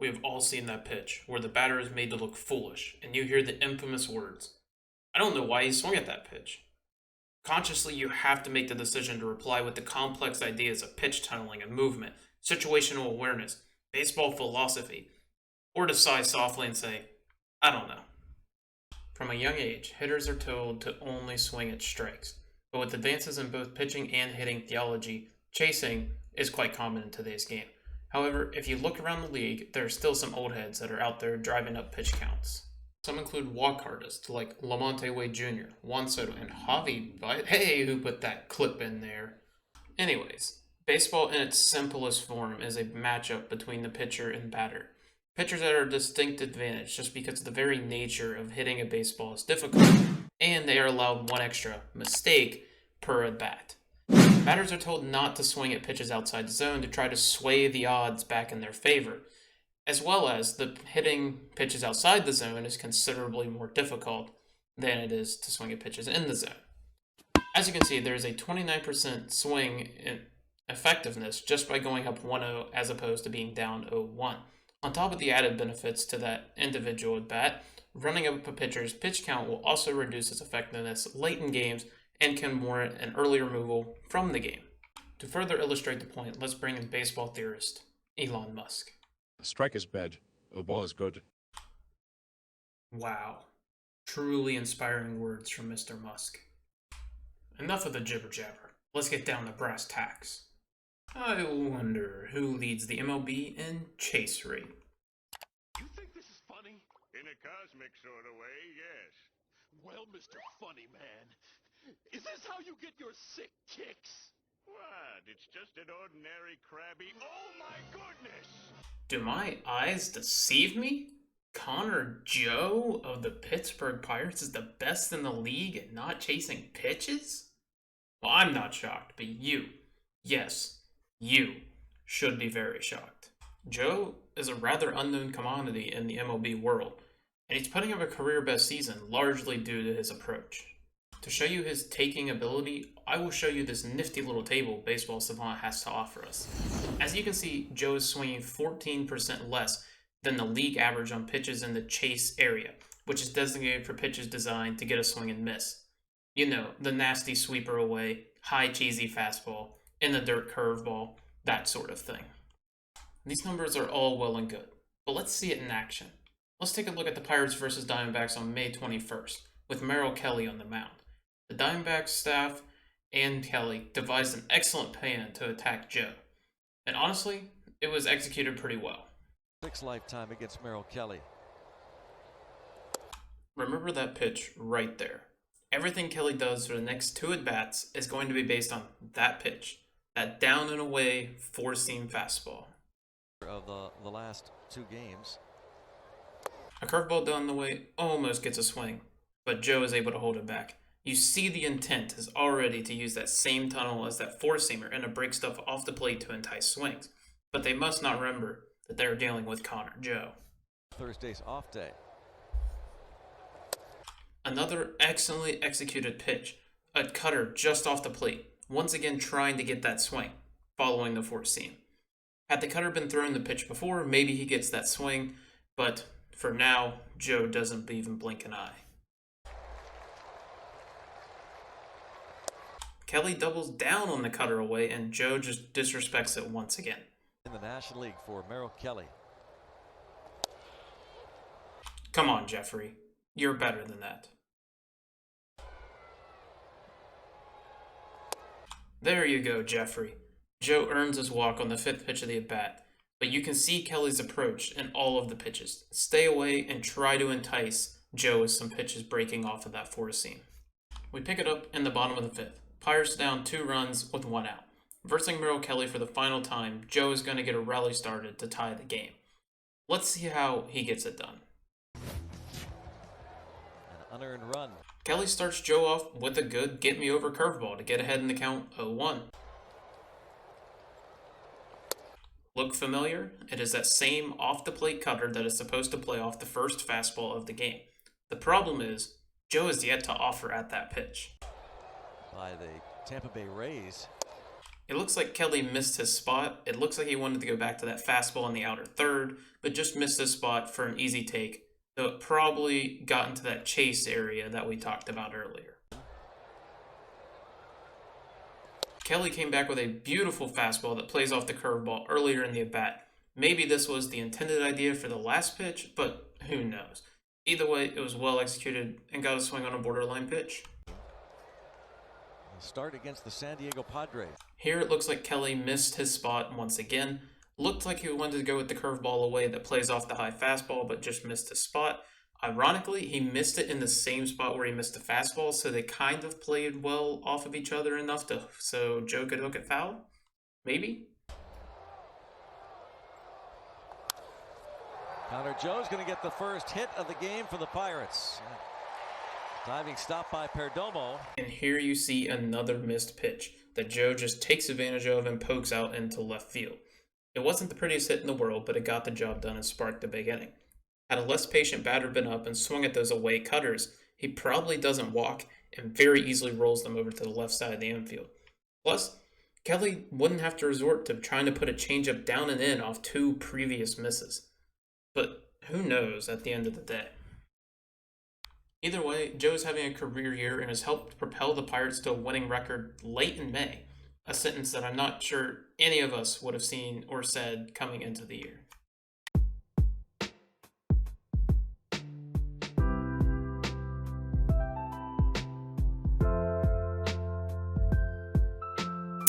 We have all seen that pitch where the batter is made to look foolish, and you hear the infamous words, I don't know why he swung at that pitch. Consciously, you have to make the decision to reply with the complex ideas of pitch tunneling and movement, situational awareness, baseball philosophy, or to sigh softly and say, I don't know. From a young age, hitters are told to only swing at strikes, but with advances in both pitching and hitting theology, chasing is quite common in today's game. However, if you look around the league, there are still some old heads that are out there driving up pitch counts. Some include walk artists like Lamonte Wade Jr., Juan Soto, and Javi Baez. Hey, who put that clip in there? Anyways, baseball in its simplest form is a matchup between the pitcher and batter. Pitchers are at a distinct advantage just because the very nature of hitting a baseball is difficult, and they are allowed one extra mistake per at bat. Batters are told not to swing at pitches outside the zone to try to sway the odds back in their favor, as well as the hitting pitches outside the zone is considerably more difficult than it is to swing at pitches in the zone. As you can see, there is a 29% swing in effectiveness just by going up 1-0 as opposed to being down 0-1. On top of the added benefits to that individual at bat, running up a pitcher's pitch count will also reduce its effectiveness late in games and can warrant an early removal from the game. To further illustrate the point, let's bring in baseball theorist Elon Musk. A strike is bad, a ball is good. Wow. Truly inspiring words from Mr. Musk. Enough of the jibber jabber. Let's get down to brass tacks. I wonder who leads the MLB in chase rate. You think this is funny? In a cosmic sort of way, yes. Well, Mr. Funny Man, is this how you get your sick kicks? What? It's just an ordinary crabby. Oh my goodness! Do my eyes deceive me? Connor Joe of the Pittsburgh Pirates is the best in the league at not chasing pitches? Well, I'm not shocked, but you, yes, you, should be very shocked. Joe is a rather unknown commodity in the MLB world, and he's putting up a career best season largely due to his approach. To show you his taking ability, I will show you this nifty little table Baseball Savant has to offer us. As you can see, Joe is swinging 14% less than the league average on pitches in the chase area, which is designated for pitches designed to get a swing and miss. You know, the nasty sweeper away, high cheesy fastball, in the dirt curveball, that sort of thing. These numbers are all well and good, but let's see it in action. Let's take a look at the Pirates versus Diamondbacks on May 21st, with Merrill Kelly on the mound. The Diamondbacks staff and Kelly devised an excellent plan to attack Joe, and honestly, it was executed pretty well. Sixth lifetime against Merrill Kelly. Remember that pitch right there. Everything Kelly does for the next two at-bats is going to be based on that pitch, that down and away four-seam fastball. Of the last two games. A curveball down the way almost gets a swing, but Joe is able to hold it back. You see the intent is already to use that same tunnel as that four-seamer and to break stuff off the plate to entice swings. But they must not remember that they are dealing with Connor Joe. Thursday's off day. Another excellently executed pitch, a cutter just off the plate, once again trying to get that swing, following the four seam. Had the cutter been thrown the pitch before, maybe he gets that swing, but for now, Joe doesn't even blink an eye. Kelly doubles down on the cutter away, and Joe just disrespects it once again. In the National League for Merrill Kelly. Come on, Jeffrey. You're better than that. There you go, Jeffrey. Joe earns his walk on the fifth pitch of the at-bat, but you can see Kelly's approach in all of the pitches. Stay away and try to entice Joe with some pitches breaking off of that four seam. We pick it up in the bottom of the fifth. Pirates down 2 runs with 1 out. Versing Merrill Kelly for the final time, Joe is going to get a rally started to tie the game. Let's see how he gets it done. An unearned run. Kelly starts Joe off with a good get-me-over curveball to get ahead in the count 0-1. Look familiar? It is that same off-the-plate cutter that is supposed to play off the first fastball of the game. The problem is, Joe is yet to offer at that pitch. By the Tampa Bay Rays. It looks like Kelly missed his spot. It looks like he wanted to go back to that fastball in the outer third, but just missed his spot for an easy take, though it probably got into that chase area that we talked about earlier. Kelly came back with a beautiful fastball that plays off the curveball earlier in the at-bat. Maybe this was the intended idea for the last pitch, but who knows. Either way, it was well executed and got a swing on a borderline pitch. Start against the San Diego Padres. Here it looks like Kelly missed his spot once again. Looked like he wanted to go with the curveball away that plays off the high fastball, but just missed his spot. Ironically, he missed it in the same spot where he missed the fastball, so they kind of played well off of each other enough so Joe could hook it foul? Maybe? Connor Joe's going to get the first hit of the game for the Pirates. Diving stop by Perdomo. And here you see another missed pitch that Joe just takes advantage of and pokes out into left field. It wasn't the prettiest hit in the world, but it got the job done and sparked a big inning. Had a less patient batter been up and swung at those away cutters, he probably doesn't walk and very easily rolls them over to the left side of the infield. Plus, Kelly wouldn't have to resort to trying to put a changeup down and in off 2 previous misses. But who knows at the end of the day. Either way, Joe's having a career year and has helped propel the Pirates to a winning record late in May, a sentence that I'm not sure any of us would have seen or said coming into the year.